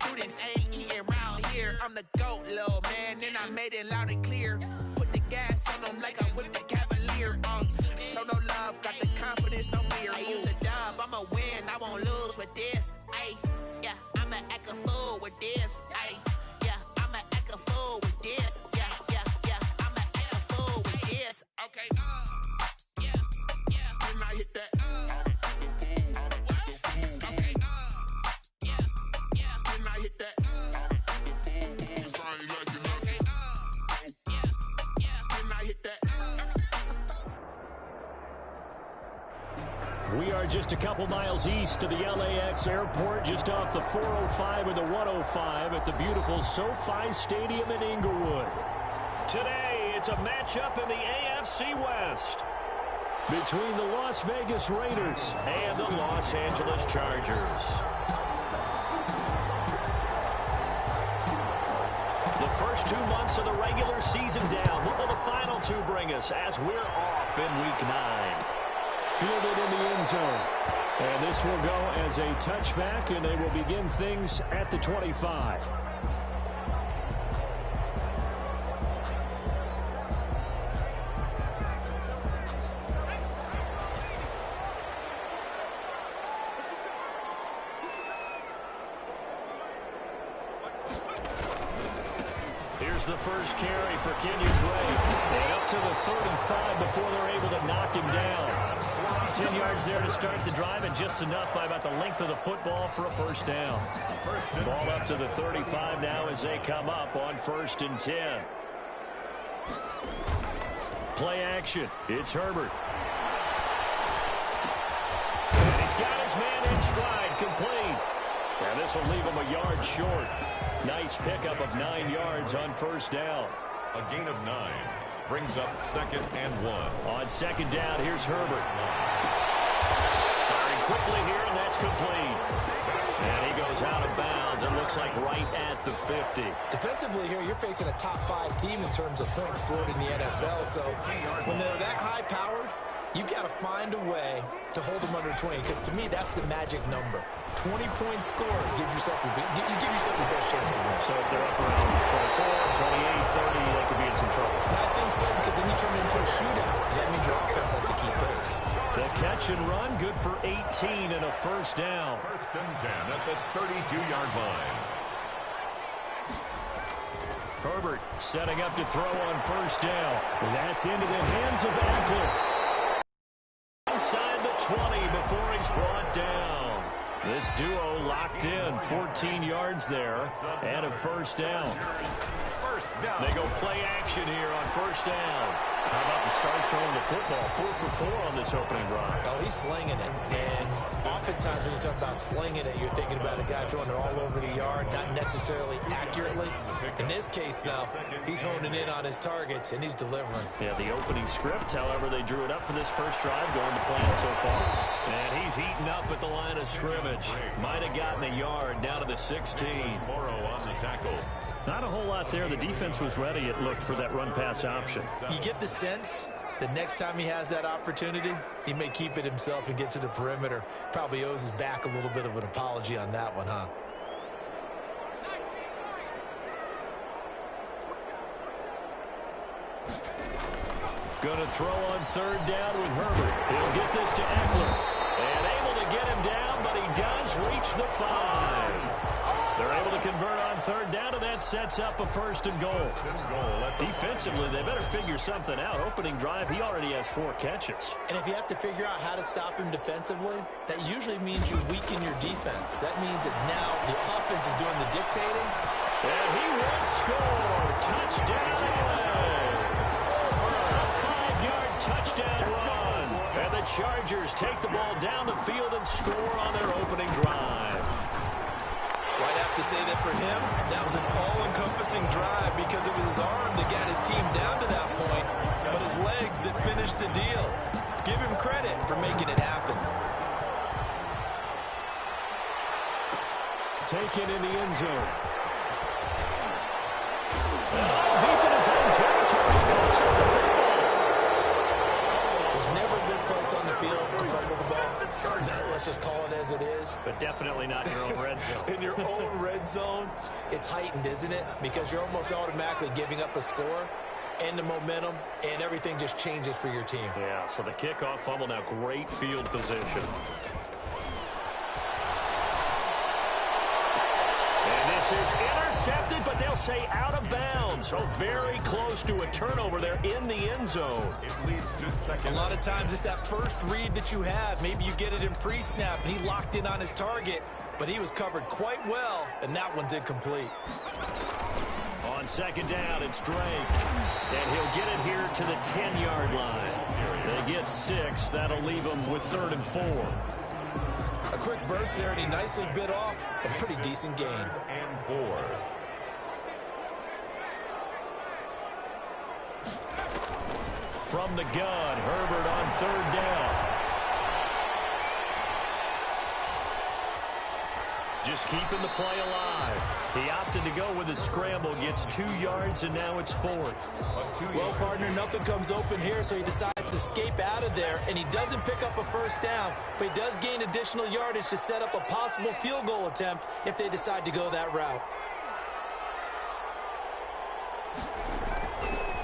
students ain't eating round here. I'm the GOAT, little man, and I made it loud and clear. Put the gas on them like I whipped the Cavalier. Show no love, got the confidence, no fear. I use a dub, I'ma win, I won't lose with this. Ay, yeah, I'ma act a fool with this. Ay, yeah, I'ma act a fool with this. Yeah, yeah, yeah, I'ma act a fool with this. Okay, yeah, yeah, and I hit that. Okay, yeah, yeah, and I hit that. We are just a couple miles east of the LAX airport, just off the 405 and the 105 at the beautiful SoFi Stadium in Inglewood. Today, it's a matchup in the AFC West between the Las Vegas Raiders and the Los Angeles Chargers. The first 2 months of the regular season down. What will the final two bring us as we're off in Week 9? Fielded in the end zone. And this will go as a touchback, and they will begin things at the 25. Here's the first carry for Kenyon Drake. And up to the 35 before they're able to knock him down. 10 yards there to start the drive, and just enough by about the length of the football for a first down. Ball up to the 35 now as they come up on 1st and 10. Play action. It's Herbert. And he's got his man in stride, complete. And this will leave him a yard short. Nice pickup of 9 yards on first down. A gain of 9 brings up 2nd and 1. On 2nd down, here's Herbert. Firing quickly here, and that's complete. And he goes out of bounds. It looks like right at the 50. Defensively here, you're facing a top 5 team in terms of points scored in the NFL. So when they're that high-powered, you've got to find a way to hold them under 20, because to me, that's the magic number. 20 points scored gives yourself you give yourself the best chance to win. So if they're up around 24, 28, 30, they could be in some trouble. I think so, because then you turn it into a shootout. That means your offense has to keep pace. The catch and run, good for 18 and a first down. 1st and 10 at the 32-yard line. Herbert setting up to throw on first down. And that's into the hands of Eckler. Inside the 20 before he's brought down. This duo locked in, 14 yards there, and a first down. They go play action here on first down. How about the start throwing the football? 4 for 4 on this opening drive. Oh, he's slinging it. And oftentimes when you talk about slinging it, you're thinking about a guy throwing it all over the yard, not necessarily accurately. In this case, though, he's honing in on his targets, and he's delivering. Yeah, the opening script, however, they drew it up for this first drive, going to plan so far. And he's heating up at the line of scrimmage. Might have gotten a yard down to the 16. Morrow on the tackle. Not a whole lot there. The defense was ready, it looked, for that run-pass option. You get the sense that next time he has that opportunity, he may keep it himself and get to the perimeter. Probably owes his back a little bit of an apology on that one, huh? Going to throw on 3rd down with Herbert. He'll get this to Eckler. And able to get him down, but he does reach the 5. They're able to convert on 3rd down, and that sets up a 1st and goal. Defensively, they better figure something out. Opening drive, he already has 4 catches. And if you have to figure out how to stop him defensively, that usually means you weaken your defense. That means that now the offense is doing the dictating. And he will score. Touchdown. A 5-yard touchdown run. And the Chargers take the ball down the field and score on their opening drive. I'd have to say that for him, that was an all-encompassing drive because it was his arm that got his team down to that point, but his legs that finished the deal. Give him credit for making it happen. Taken in the end zone. Deep in his own territory. There's never a good place on the field to fumble the ball. Let's just call it as it is. But definitely not in your own red zone. In your own red zone, it's heightened, isn't it? Because you're almost automatically giving up a score and the momentum, and everything just changes for your team. Yeah, so the kickoff fumble, now great field position. And this is intercepted, but they'll say out of bounds. So very close to a turnover there in the end zone. It leads to second. A lot of times it's that first read that you have. Maybe you get it in pre-snap, and he locked in on his target, but he was covered quite well, and that one's incomplete. On second down, it's Drake. And he'll get it here to the 10-yard line. They get 6. That'll leave them with 3rd and 4. A quick burst there, and he nicely bit off a pretty decent gain. And 4. From the gun, Herbert on 3rd down. Just keeping the play alive. He opted to go with a scramble, gets 2 yards, and now it's 4th. Well, partner, nothing comes open here, so he decides to escape out of there, and he doesn't pick up a first down, but he does gain additional yardage to set up a possible field goal attempt if they decide to go that route.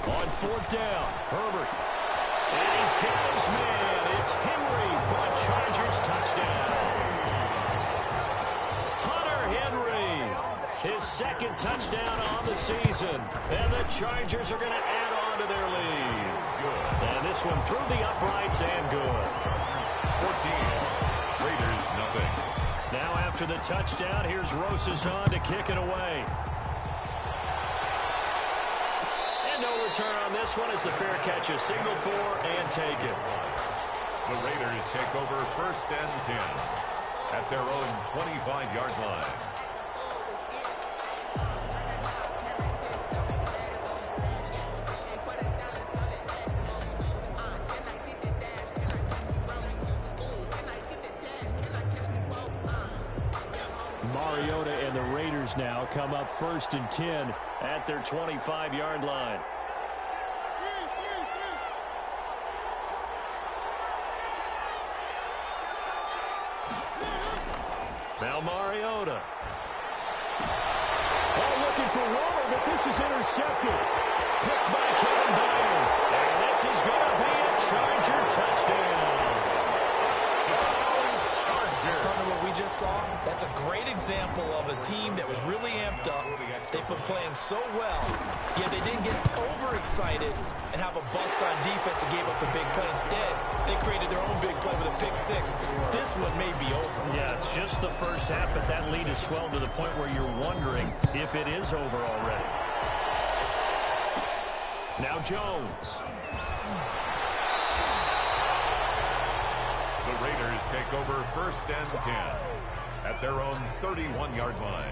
On 4th down, Herbert. And he's got his man. It's Henry for a Chargers touchdown. His 2nd touchdown on the season. And the Chargers are going to add on to their lead. And this one through the uprights and good. 14. Raiders, nothing. Now after the touchdown, here's Rosas on to kick it away. And no return on this one as the fair catch is signaled for and taken. The Raiders take over 1st and 10 at their own 25-yard line. Mariota and the Raiders now come up 1st and 10 at their 25-yard line. Now Mariota. Oh, looking for Waller, but this is intercepted. Picked by Kevin Byard. And this is going to be a Charger touchdown. Partner, what we just saw, that's a great example of a team that was really amped up. They've been playing so well, yet they didn't get overexcited and have a bust on defense and gave up a big play. Instead, they created their own big play with a pick 6. This one may be over. Yeah, it's just the first half, but that lead has swelled to the point where you're wondering if it is over already. Now Jones. The Raiders take over 1st and 10 at their own 31-yard line.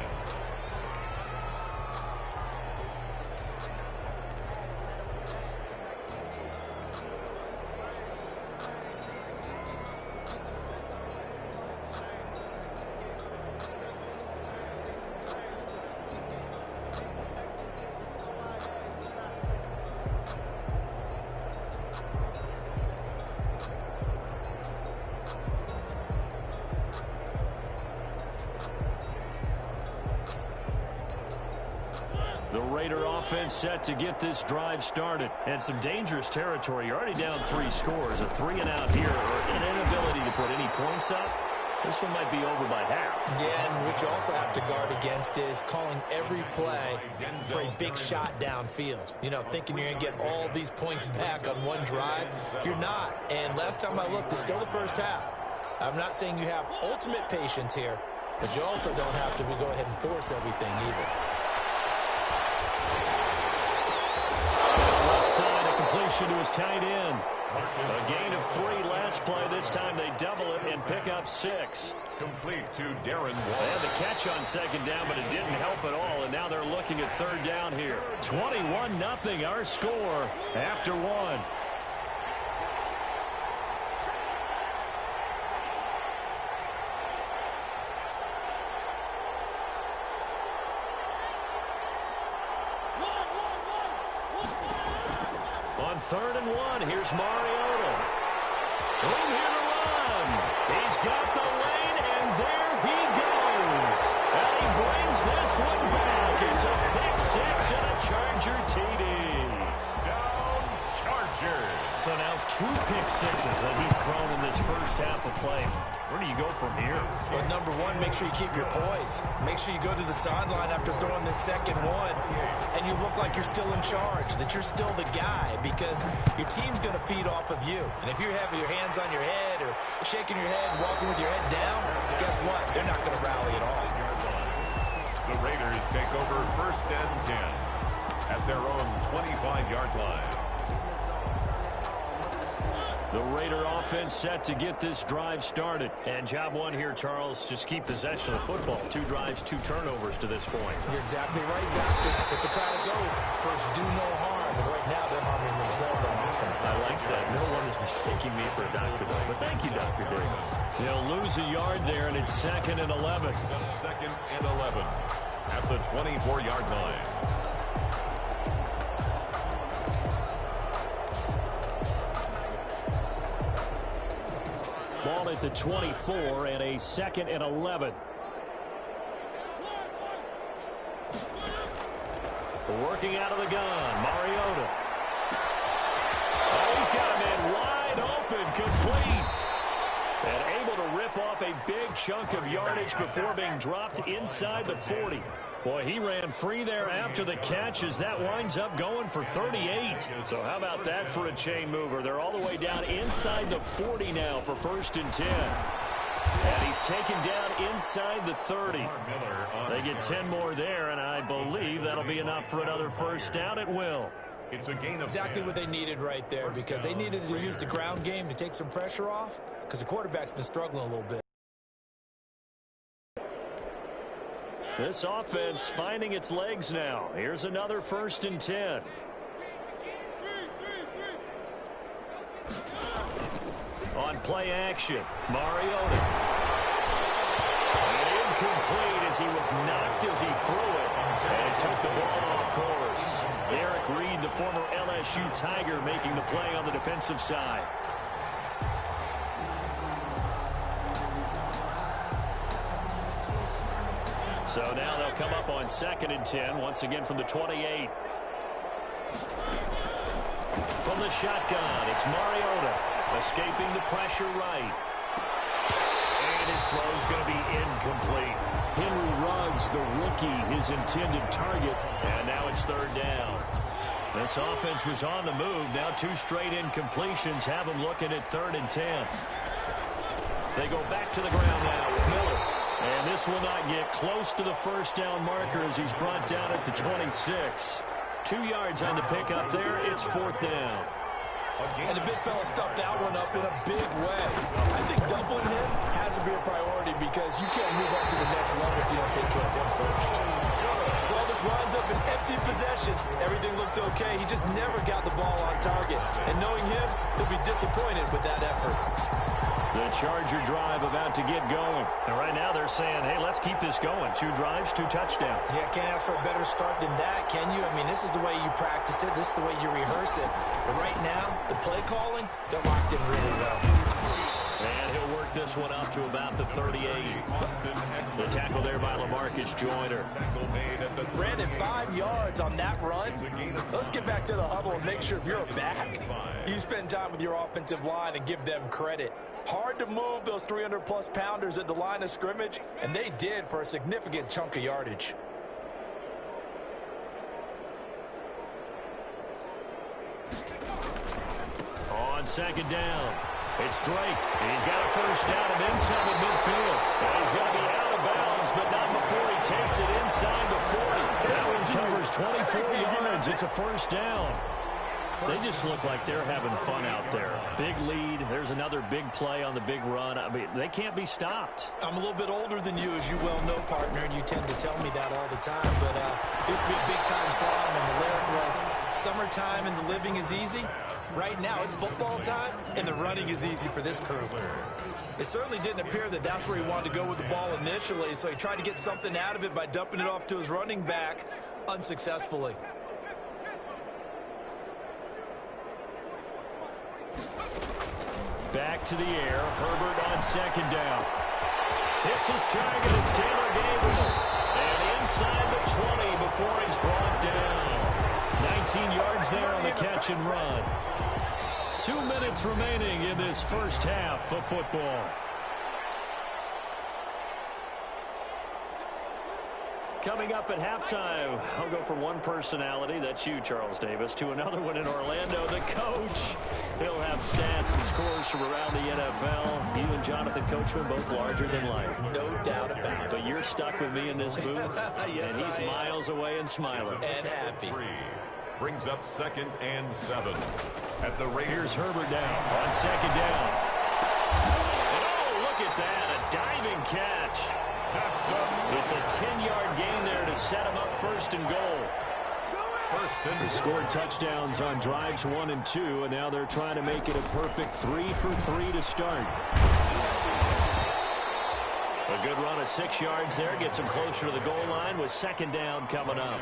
The Raider offense set to get this drive started. And some dangerous territory. You're already down 3 scores. A 3-and-out here, or an inability to put any points up. This one might be over by half. Yeah, and what you also have to guard against is calling every play for a big shot downfield. You know, thinking you're going to get all these points back on one drive. You're not. And last time I looked, it's still the first half. I'm not saying you have ultimate patience here, but you also don't have to go ahead and force everything either. Completion to his tight end. A gain of 3 last play. This time they double it and pick up 6. Complete to Darren Waller. They had the catch on second down, but it didn't help at all, and now they're looking at 3rd down here. 21-0 our score after 1. On 3rd and 1, here's Mariota. pick sixes that he's thrown in this first half of play. Where do you go from here? Well, number one, make sure you keep your poise. Make sure you go to the sideline after throwing this second one, and you look like you're still in charge, that you're still the guy, because your team's going to feed off of you. And if you're having your hands on your head or shaking your head and walking with your head down, guess what? They're not going to rally at all. The Raiders take over 1st and 10 at their own 25-yard line. The Raider offense set to get this drive started. And job one here, Charles, just keep possession of the football. 2 drives, 2 turnovers to this point. You're exactly right, Doctor. Hippocratic oath. First, do no harm. And right now, they're harming themselves on offense. I like that. No one is mistaking me for a doctor, though. But thank you, Dr. Davis. They'll lose a yard there, and it's 2nd and 11. 2nd and 11 at the 24-yard line. Ball at the 24 and a 2nd and 11. Working out of the gun, Mariota. Oh, he's got a man wide open, complete. And able to rip off a big chunk of yardage before being dropped inside the 40. Boy, he ran free there after the catch as that winds up going for 38. So how about that for a chain mover? They're all the way down inside the 40 now for 1st and 10. And he's taken down inside the 30. They get 10 more there, and I believe that'll be enough for another 1st down at will. It's a gain of exactly what they needed right there, because they needed to use the ground game to take some pressure off, because the quarterback's been struggling a little bit. This offense finding its legs now. Here's another 1st and 10. On play action, Mariota. And incomplete as he was knocked as he threw it. And took the ball off course. Eric Reed, the former LSU Tiger, making the play on the defensive side. So now they'll come up on 2nd and 10, once again from the 28. From the shotgun, it's Mariota, escaping the pressure right. And his throw's going to be incomplete. Henry Ruggs, the rookie, his intended target, and now it's 3rd down. This offense was on the move. Now 2 straight incompletions have them looking at 3rd and 10. They go back to the ground now with Miller. And this will not get close to the 1st down marker as he's brought down at the 26. 2 yards on the pickup there. It's 4th down. And the big fella stuffed that one up in a big way. I think doubling him has to be a priority, because you can't move on to the next level if you don't take care of him first. Well, this winds up an empty possession. Everything looked okay. He just never got the ball on target. And knowing him, he'll be disappointed with that effort. The Charger drive about to get going. And right now they're saying, hey, let's keep this going. 2 drives, 2 touchdowns. Yeah, can't ask for a better start than that, can you? I mean, this is the way you practice it. This is the way you rehearse it. But right now, the play calling, they're locked in really well. And he'll work this one up to about the 38. The tackle there by LaMarcus Joyner. Brandon, 5 yards on that run. Let's get back to the huddle and make sure if you're a back, you spend time with your offensive line and give them credit. Hard to move those 300-plus pounders at the line of scrimmage, and they did for a significant chunk of yardage. On 2nd down, it's Drake. He's got a 1st down and then some at midfield. And he's going to be out of bounds, but not before he takes it inside the 40. That one covers 24 yards. It's a 1st down. They just look like they're having fun out there. Big lead. There's another big play on the big run. I mean, they can't be stopped. I'm a little bit older than you, as you well know, partner, and you tend to tell me that all the time. But it used to be a big-time song, and the lyric was, summertime and the living is easy. Right now, it's football time, and the running is easy for this crew. It certainly didn't appear that that's where he wanted to go with the ball initially, so he tried to get something out of it by dumping it off to his running back unsuccessfully. Back to the air. Herbert on 2nd down. Hits his target. It's Taylor Gabriel. And inside the 20 before he's brought down. 19 yards there on the catch and run. 2 minutes remaining in this first half of football. Coming up at halftime, I'll go from one personality, that's you, Charles Davis, to another one in Orlando, the coach. He'll have stats and scores from around the NFL. You and Jonathan Coachman, both larger than life. No doubt about it. But you're stuck with me in this booth, yes, and he's miles away and smiling. And happy. Brings up 2nd and 7. At the Here's Herbert down on 2nd down. And oh, look at that, a diving catch. It's a 10-yard gain there to set him up 1st and goal. They scored touchdowns on drives 1 and 2, and now they're trying to make it a perfect 3 for 3 to start. A good run of 6 yards there gets them closer to the goal line with 2nd down coming up.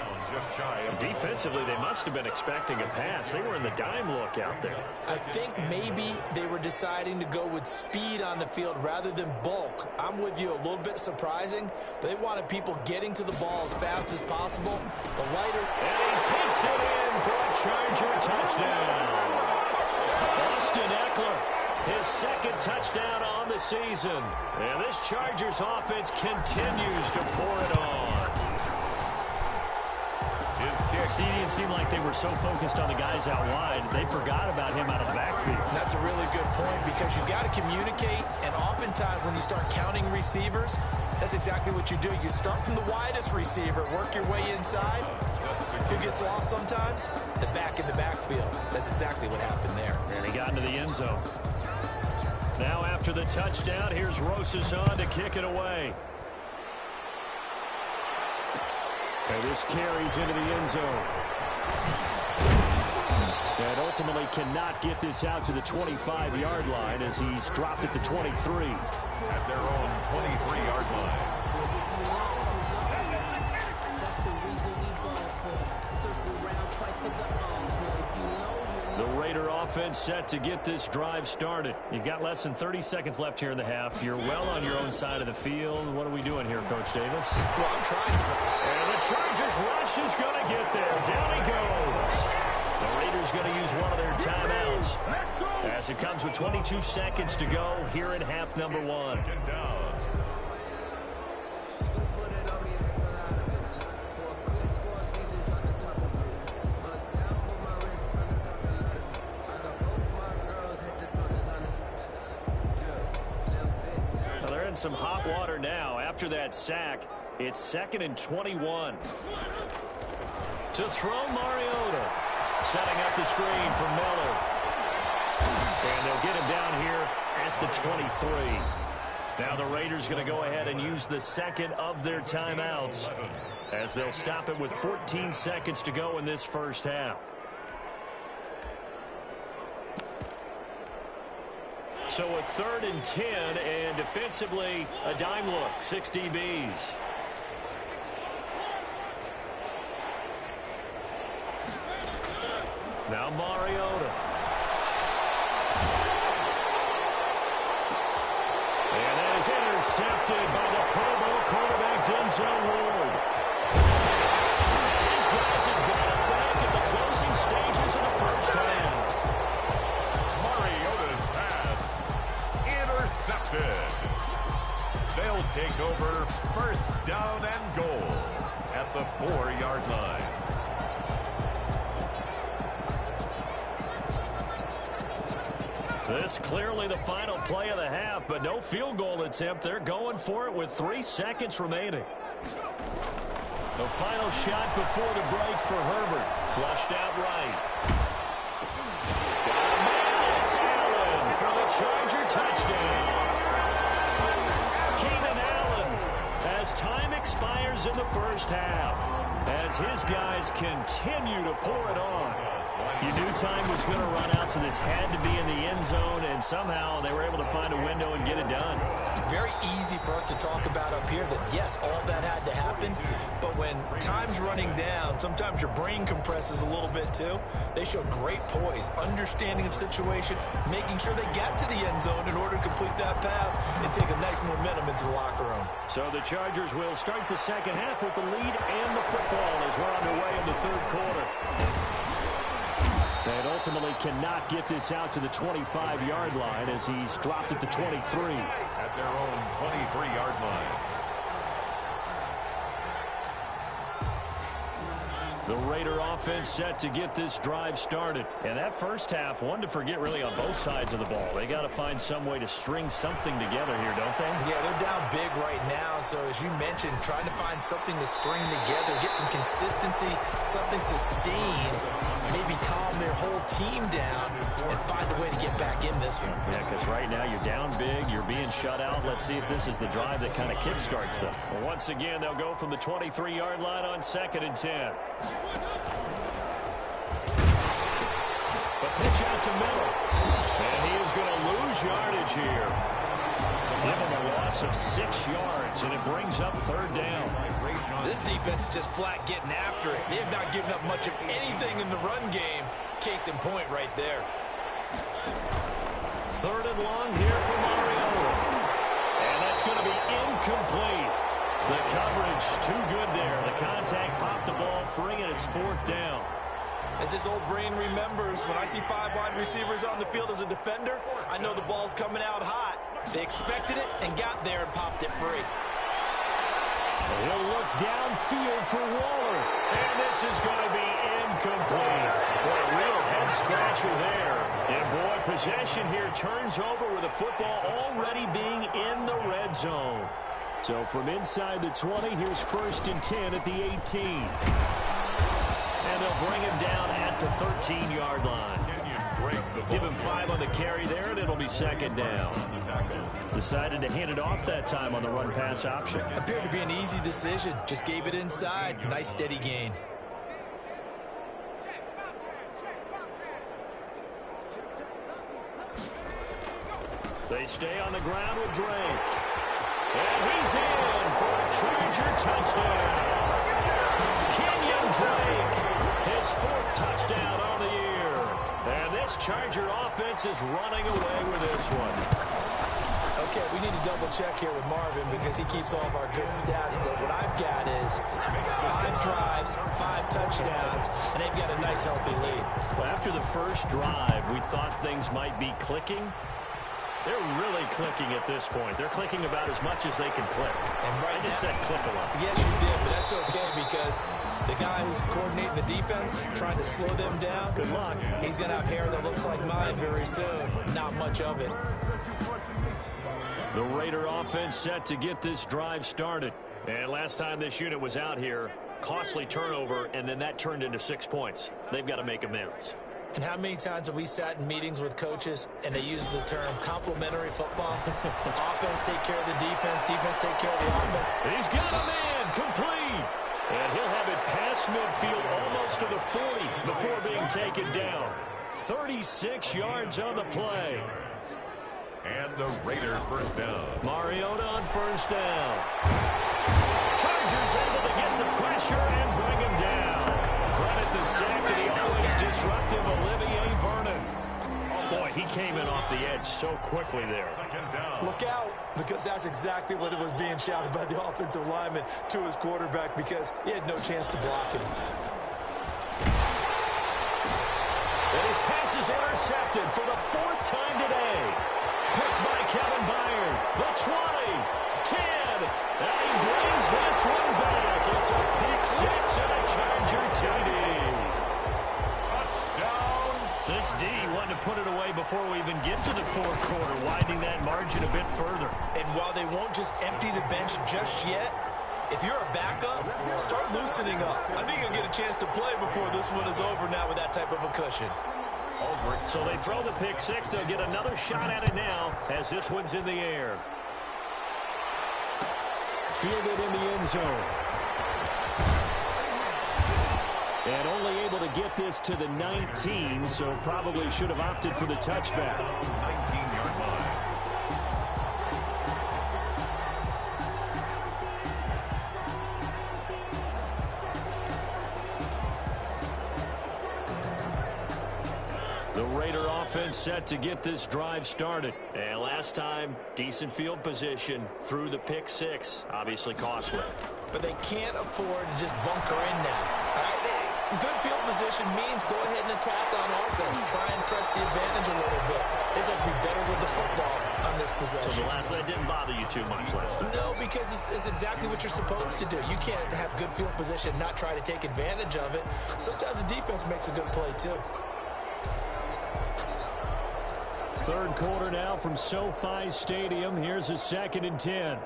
Defensively, they must have been expecting a pass. They were in the dime look out there. I think maybe they were deciding to go with speed on the field rather than bulk. I'm with you, a little bit surprising. They wanted people getting to the ball as fast as possible. The lighter. And he takes it in for a Charger touchdown. Austin Eckler, his 2nd touchdown on the season. And this Chargers offense continues to pour it on. See, it seemed like they were so focused on the guys out wide, they forgot about him out of the backfield. That's a really good point because you've got to communicate, and oftentimes when you start counting receivers, that's exactly what you do. You start from the widest receiver, work your way inside. Who gets lost sometimes? The back in the backfield. That's exactly what happened there. And he got into the end zone. Now after the touchdown, here's Rosas on to kick it away. And this carries into the end zone. And ultimately cannot get this out to the 25-yard line as he's dropped at the 23. At their own 23-yard line. The Raider offense set to get this drive started. You've got less than 30 seconds left here in the half. You're well on your own side of the field. What are we doing here, Coach Davis? Well, I'm trying to... And the Chargers rush is going to get there. Down he goes. The Raiders going to use one of their timeouts as it comes with 22 seconds to go here in half number 1. Some hot water now after that sack. It's 2nd and 21. To throw Mariota. Setting up the screen for Miller. And they'll get him down here at the 23. Now the Raiders going to go ahead and use the 2nd of their timeouts as they'll stop it with 14 seconds to go in this first half. So a 3rd and 10, and defensively, a dime look, 6 DBs. Now Mariota. And that is intercepted by the Pro Bowl quarterback, Denzel Ward. These guys have got it back at the closing stages of the first half. They'll take over 1st down and goal at the 4-yard line. This clearly the final play of the half, but no field goal attempt. They're going for it with 3 seconds remaining. The final shot before the break for Herbert. Flushed out right. Got a man. It's Allen for the Charger touchdown. Keenan Allen as time expires in the first half. As his guys continue to pour it on. You knew time was going to run out, so this had to be in the end zone, and somehow they were able to find a window and get it done. Very easy for us to talk about up here that, yes, all that had to happen, but when time's running down, sometimes your brain compresses a little bit too. They showed great poise, understanding of situation, making sure they got to the end zone in order to complete that pass and take a nice momentum into the locker room. So the Chargers will start the second half with the lead and the football as we're underway in the third quarter. And ultimately cannot get this out to the 25-yard line as he's dropped at the 23. At their own 23-yard line. The Raider offense set to get this drive started. And that first half, one to forget really on both sides of the ball. They got to find some way to string something together here, don't they? Yeah, they're down big right now. So as you mentioned, trying to find something to string together, get some consistency, something sustained, maybe calm their whole team down and find a way to get back in this one. Yeah, because right now you're down big, you're being shut out. Let's see if this is the drive that kind of kickstarts them. Well, once again, they'll go from the 23-yard line on 2nd and 10. The pitch out to Miller. And he is going to lose yardage here. Give him a loss of 6 yards, and it brings up 3rd down. This defense is just flat getting after it. They have not given up much of anything in the run game. Case in point right there. 3rd and long here for Mariota. And that's going to be incomplete. The coverage too good there. The contact popped the ball free, and it's 4th down. As this old brain remembers, when I see 5 wide receivers on the field as a defender, I know the ball's coming out hot. They expected it and got there and popped it free. He'll look downfield for Waller. And this is going to be incomplete. Boy, real head-scratcher there. And boy, possession here turns over with the football already being in the red zone. So from inside the 20, here's 1st and 10 at the 18. And they'll bring him down at the 13-yard line. Give him 5 on the carry there, and it'll be 2nd down. Decided to hand it off that time on the run-pass option. Appeared to be an easy decision. Just gave it inside. Nice, steady gain. They stay on the ground with Drake. And he's in for a Charger touchdown. Kenyon Drake, his 4th touchdown on the year. And this Charger offense is running away with this one. Okay, we need to double-check here with Marvin because he keeps all of our good stats. But what I've got is 5 drives, 5 touchdowns, and they've got a nice, healthy lead. Well, after the first drive, we thought things might be clicking. They're really clicking at this point. They're clicking about as much as they can click. And right I just said click a lot. Yes, you did, but that's okay because the guy who's coordinating the defense, trying to slow them down, good luck. He's going to have hair that looks like mine very soon. Not much of it. The Raider offense set to get this drive started. And last time this unit was out here, costly turnover, and then that turned into 6 points. They've got to make amends. And how many times have we sat in meetings with coaches and they use the term complementary football? Offense take care of the defense, defense take care of the offense. He's got a man, complete. And he'll have it past midfield almost to the 40 before being taken down. 36 yards on the play. And the Raider 1st down. Mariota on 1st down. Chargers able to get the pressure and bring him down. Credit the sack to the always disruptive Olivier Vernon. Oh, boy, he came in off the edge so quickly there. 2nd down. Look out, because that's exactly what it was being shouted by the offensive lineman to his quarterback because he had no chance to block him. And his pass is intercepted for the 4th time today. Picked by Kevin Byard. The 20, 10, and he brings this one back. It's a pick 6 and a Charger TD. Touchdown. This D wanted to put it away before we even get to the 4th quarter, widening that margin a bit further. And while they won't just empty the bench just yet, if you're a backup, start loosening up. I think you'll get a chance to play before this one is over now with that type of a cushion. So they throw the pick 6. They'll get another shot at it now as this one's in the air. Fielded in the end zone. And only able to get this to the 19, so probably should have opted for the touchback. 19-yard line. The Raider offense set to get this drive started. And last time, decent field position through the pick 6. Obviously costly. But they can't afford to just bunker in now. All right? Good field position means go ahead and attack on offense. Try and press the advantage a little bit. They just have to be better with the football on this possession. So the last one didn't bother you too much last time? No, because it's exactly what you're supposed to do. You can't have good field position, not try to take advantage of it. Sometimes the defense makes a good play, too. Third quarter now from SoFi Stadium. Here's a 2nd and 10.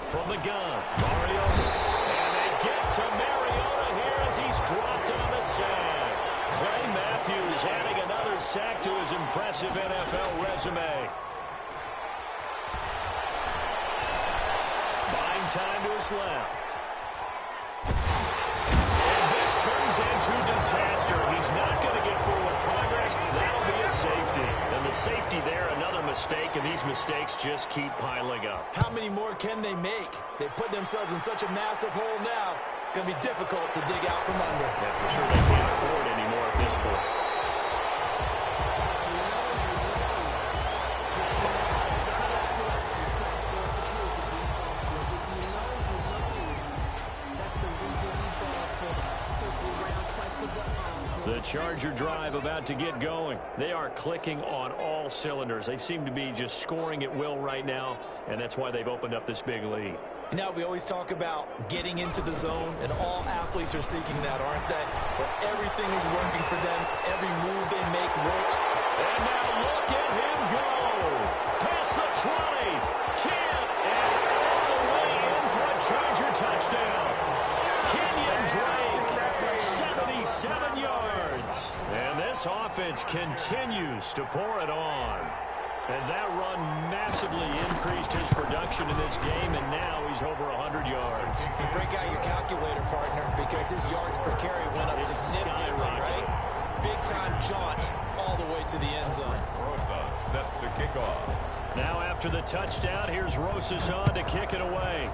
From the gun, Mariota. And they get to Mariota here as he's dropped on the sack. Clay Matthews adding another sack to his impressive NFL resume. Buying time to his left. And this turns into disaster. He's not going to get forward progress. That'll be a safety. And the safety there, another mistake, and these mistakes just keep piling up. How many more can they make? They put themselves in such a massive hole now. It's going to be difficult to dig out from under. Yeah, for sure they can't afford anymore at this point. The Charger drive about to get going. They are clicking on all cylinders. They seem to be just scoring at will right now, and that's why they've opened up this big lead. You know, we always talk about getting into the zone, and all athletes are seeking that, aren't they? Where everything is working for them. Every move they make works. And now look at him go. Past the 20, 10, and all the way in for a Charger touchdown. Kenyon Drake, 77 yards. And this offense continues to pour it on. And that run massively increased his production in this game, and now he's over 100 yards. You break out your calculator, partner, because his yards per carry went up significantly, right? Big-time jaunt all the way to the end zone. Rosa set to kick off. Now after the touchdown, here's Rosas on to kick it away.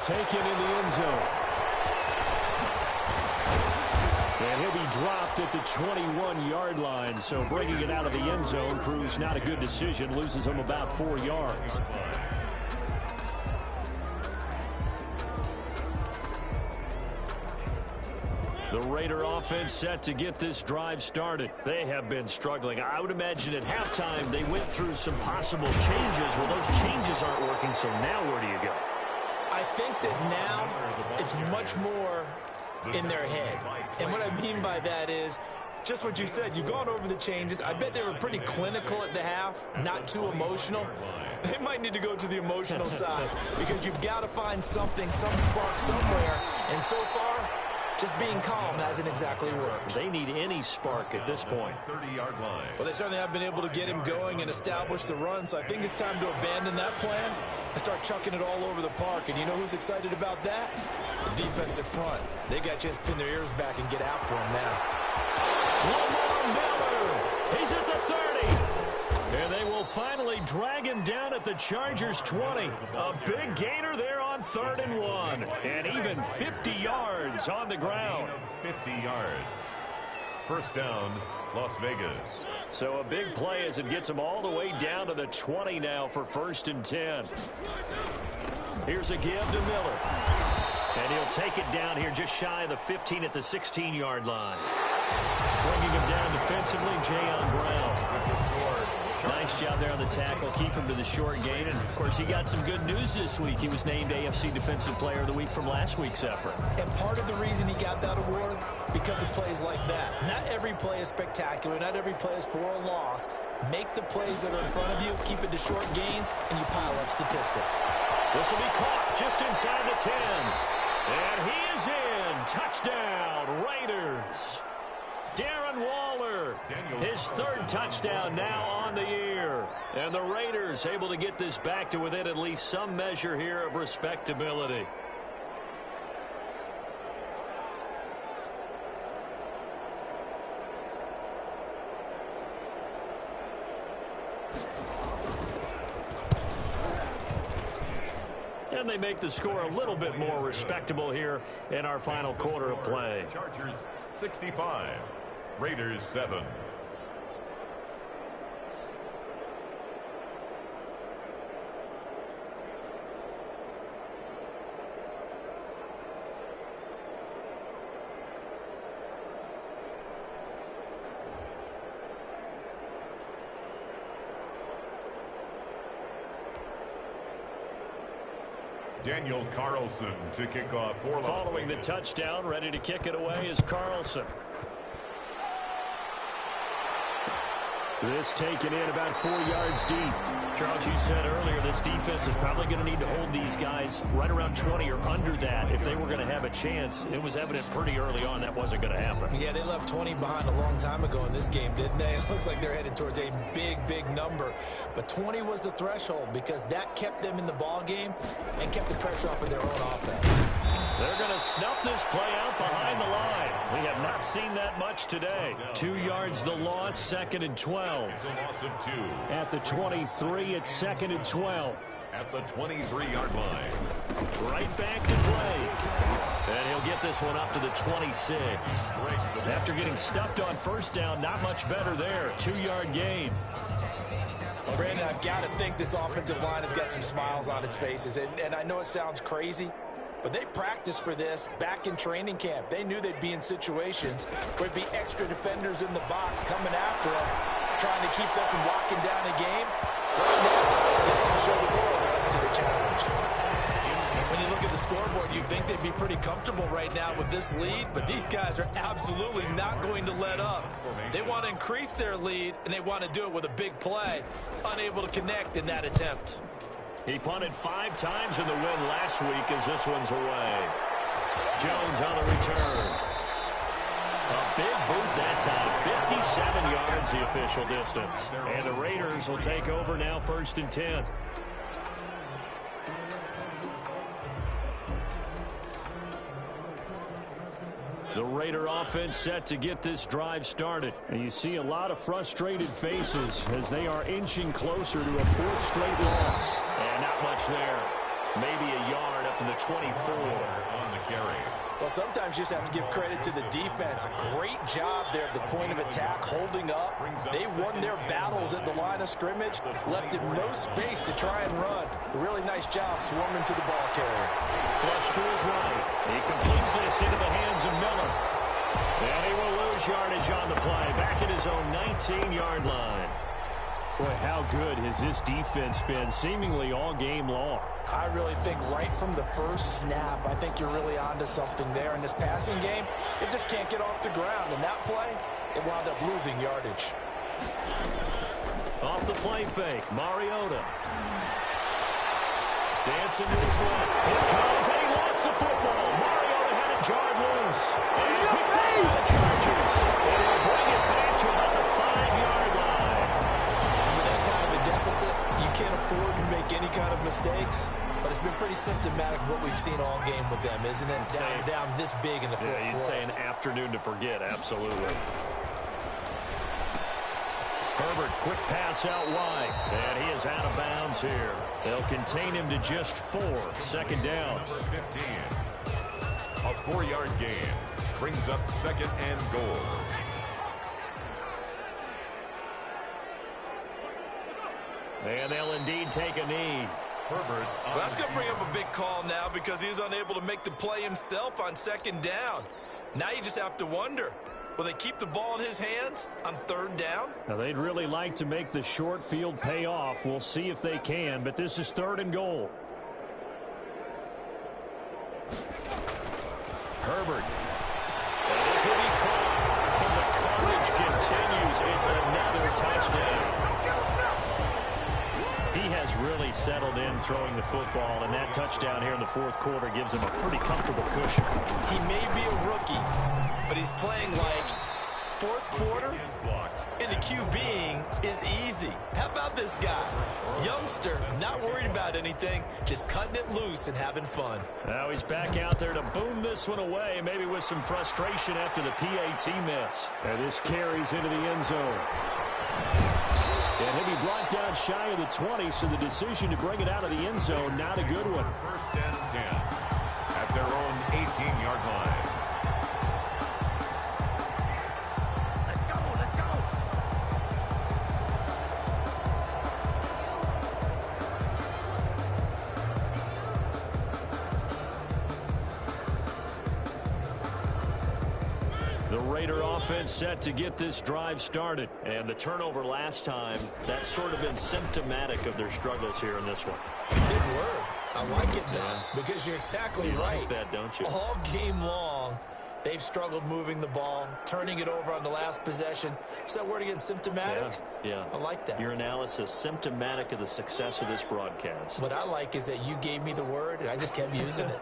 Taken in the end zone. And he'll be dropped at the 21-yard line, so bringing it out of the end zone proves not a good decision, loses him about 4 yards. The Raider offense set to get this drive started. They have been struggling. I would imagine at halftime they went through some possible changes. Well, those changes aren't working, so now where do you go? I think that now it's much more in their head. And what I mean by that is just what you said. You've gone over the changes. I bet they were pretty clinical at the half, not too emotional. They might need to go to the emotional side because you've got to find something, some spark somewhere. And so far, just being calm hasn't exactly worked. They need any spark at this point. 30-yard line. Well, they certainly have been able to get him going and establish the run, so I think it's time to abandon that plan and start chucking it all over the park. And you know who's excited about that? The defensive front. They got a chance to pin their ears back and get after him now. Lamar Miller. He's at the 30. And they will finally drag him down at the Chargers' 20. A big gainer there on 3rd and 1. And even 50 yards on the ground. 50 yards. First down, Las Vegas. So a big play as it gets him all the way down to the 20 now for 1st and 10. Here's a give to Miller. And he'll take it down here just shy of the 15 at the 16-yard line. Bringing him down defensively, Jayon Brown. Nice job there on the tackle. Keep him to the short gain. And, of course, he got some good news this week. He was named AFC Defensive Player of the Week from last week's effort. And part of the reason he got that award, because of plays like that. Not every play is spectacular. Not every play is for a loss. Make the plays that are in front of you, keep it to short gains, and you pile up statistics. This will be caught just inside the 10. And he is in. Touchdown, Raiders. Darren Waller, his 3rd touchdown now on the year. And the Raiders able to get this back to within at least some measure here of respectability. And they make the score a little bit more respectable here in our final quarter of play. Chargers 65, Raiders 7. Daniel Carlson to kick off for Las Following the Vegas. touchdown, ready to kick it away is Carlson. This taken in about 4 yards deep. Charles, you said earlier this defense is probably going to need to hold these guys right around 20 or under that if they were going to have a chance. It was evident pretty early on that wasn't going to happen. Yeah, they left 20 behind a long time ago in this game, didn't they? It looks like they're headed towards a big number. But 20 was the threshold because that kept them in the ball game and kept the pressure off of their own offense. They're going to snuff this play out behind the line. We have not seen that much today. 2 yards the loss, 2nd and 12. It's a loss of 2. At the 23, it's 2nd and 12. At the 23-yard line. Right back to Drake. And he'll get this one up to the 26. After getting stuffed on first down, not much better there. 2-yard gain. Well, Brandon, I've got to think this offensive line has got some smiles on its faces. And I know it sounds crazy, but they practiced for this back in training camp. They knew they'd be in situations where there'd be extra defenders in the box coming after them, trying to keep them from locking down a game. Right now, they want to show the world they're up to the challenge. When you look at the scoreboard, you'd think they'd be pretty comfortable right now with this lead, but these guys are absolutely not going to let up. They want to increase their lead, and they want to do it with a big play. Unable to connect in that attempt. He punted 5 times in the win last week as this one's away. Jones on the return. A big boot that time. 57 yards the official distance. And the Raiders will take over now 1st and 10. The Raider offense set to get this drive started. And you see a lot of frustrated faces as they are inching closer to a 4th straight loss. And not much there. Maybe a yard up to the 24. On the carry. Well, sometimes you just have to give credit to the defense. Great job there at the point of attack, holding up. They won their battles at the line of scrimmage, left him no space to try and run. A really nice job swarming to the ball carrier. Flush to his right. He completes this into the hands of Miller. And he will lose yardage on the play. Back at his own 19-yard line. Boy, how good has this defense been seemingly all game long? I really think right from the first snap, I think you're really onto something there. In this passing game, it just can't get off the ground. And that play, it wound up losing yardage. Off the play fake, Mariota. Dancing to his left. Here comes, and he lost the football. Mariota had it jarred loose. And picked up by the Chargers. And he'll bring it back to about the 5-yard line. And with that kind of a deficit, you can't afford to make any kind of mistakes. But it's been pretty symptomatic of what we've seen all game with them, isn't it? Down this big in the fourth quarter. You'd say an afternoon to forget, absolutely. Herbert, quick pass out wide. And he is out of bounds here. They'll contain him to just 4. 2nd down. Number 15. A 4-yard gain. Brings up 2nd and goal. And they'll indeed take a knee. Herbert. Well, that's going to bring up a big call now because he's unable to make the play himself on 2nd down. Now you just have to wonder, will they keep the ball in his hands on 3rd down? Now, they'd really like to make the short field pay off. We'll see if they can, but this is 3rd and goal. Herbert. And this will be caught. And the carnage continues. It's another touchdown. He has really settled in throwing the football, and that touchdown here in the 4th quarter gives him a pretty comfortable cushion. He may be a rookie, but he's playing like 4th quarter, and the QBing is easy. How about this guy? Youngster, not worried about anything, just cutting it loose and having fun. Now he's back out there to boom this one away, maybe with some frustration after the PAT miss. And this carries into the end zone. And he'll be brought down shy of the 20, so the decision to bring it out of the end zone, not a good one. 1st and 10 at their own 18-yard line. Let's go, let's go. The Raider offense set to get this drive started. And the turnover last time, that's sort of been symptomatic of their struggles here in this one. Big word. I like it, though, because you're exactly right. Like that, don't you? All game long, they've struggled moving the ball, turning it over on the last possession. Is that word again, symptomatic? Yeah. I like that. Your analysis, symptomatic of the success of this broadcast. What I like is that you gave me the word, and I just kept using it.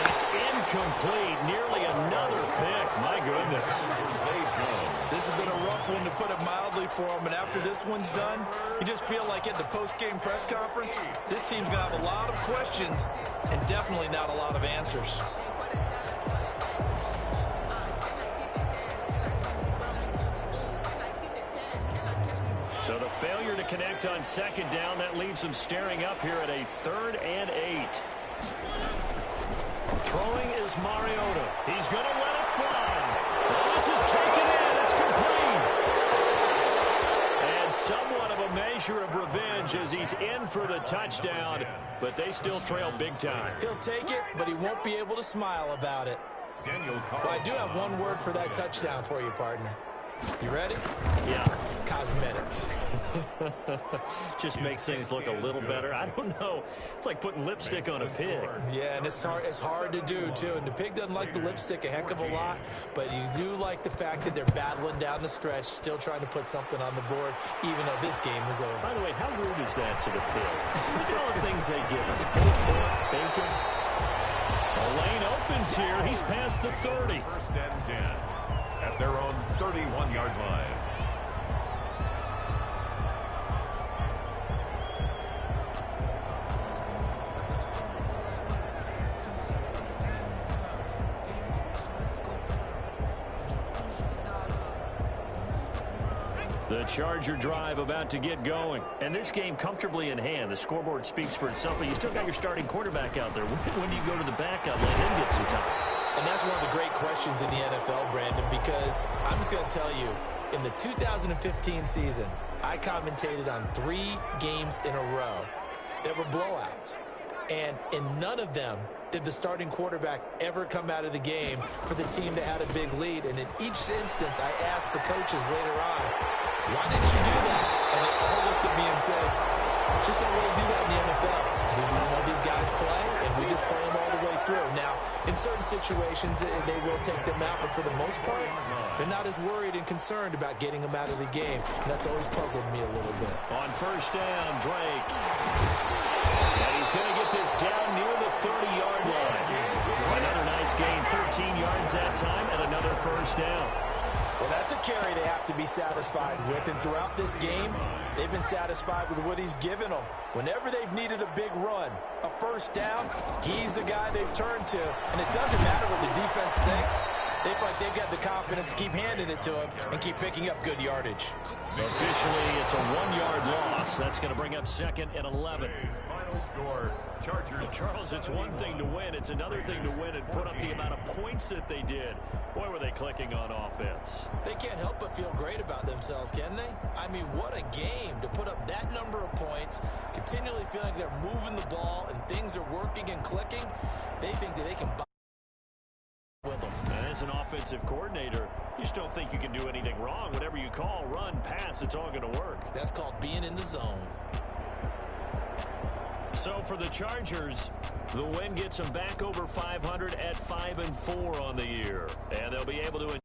It's incomplete. Nearly another pick. My goodness. This has been a rough one, to put it mildly, for him. And after this one's done, you just feel like at the post-game press conference, this team's going to have a lot of questions and definitely not a lot of answers. So the failure to connect on second down, that leaves them staring up here at a 3rd and 8. Throwing is Mariota. He's going to let it fly. Well, this is taken in. It's complete. And somewhat of a measure of revenge as he's in for the touchdown, but they still trail big time. He'll take it, but he won't be able to smile about it. Well, I do have one word for that touchdown for you, partner. You ready? Yeah. Cosmetics. Just makes things look a little better. I don't know. It's like putting lipstick on a pig. Yeah, and it's hard to do, too. And the pig doesn't like the lipstick a heck of a lot, but you do like the fact that they're battling down the stretch, still trying to put something on the board, even though this game is over. By the way, how rude is that to the pig? Look at all the things they give us. Pork, bacon. The lane opens here. He's past the 30. 1st and 10 at their own 31-yard line. The Charger drive about to get going. And this game comfortably in hand. The scoreboard speaks for itself, but you still got your starting quarterback out there. When do you go to the backup? Let him get some time. And that's one of the great questions in the NFL, Brandon, because I'm just going to tell you, in the 2015 season, I commentated on 3 games in a row that were blowouts. And in none of them did the starting quarterback ever come out of the game for the team that had a big lead. And in each instance, I asked the coaches later on, why didn't you do that? And they all looked at me and said, just don't really do that in the NFL. We know these guys play, and we just play them all the way through. Now, in certain situations, they will take them out, but for the most part, they're not as worried and concerned about getting them out of the game. And that's always puzzled me a little bit. On 1st down, Drake. And he's going to get this down near the 30-yard line. Another nice gain, 13 yards that time, and another 1st down. Well, that's a carry they have to be satisfied with, and throughout this game, they've been satisfied with what he's given them. Whenever they've needed a big run, a 1st down, he's the guy they've turned to, and it doesn't matter what the defense thinks. They feel like they've got the confidence to keep handing it to him and keep picking up good yardage. Officially, it's a 1-yard loss. That's going to bring up 2nd and 11. Final score, Chargers. Well, Charles, it's one thing to win. It's another thing to win and put up the amount of points that they did. Boy, were they clicking on offense. They can't help but feel great about themselves, can they? I mean, what a game to put up that number of points, continually feeling they're moving the ball and things are working and clicking. They think that they can buy with them. And as an offensive coordinator, you just don't think you can do anything wrong. Whatever you call, run, pass, it's all going to work. That's called being in the zone. So for the Chargers, the win gets them back over 500 at 5-4 on the year. And they'll be able to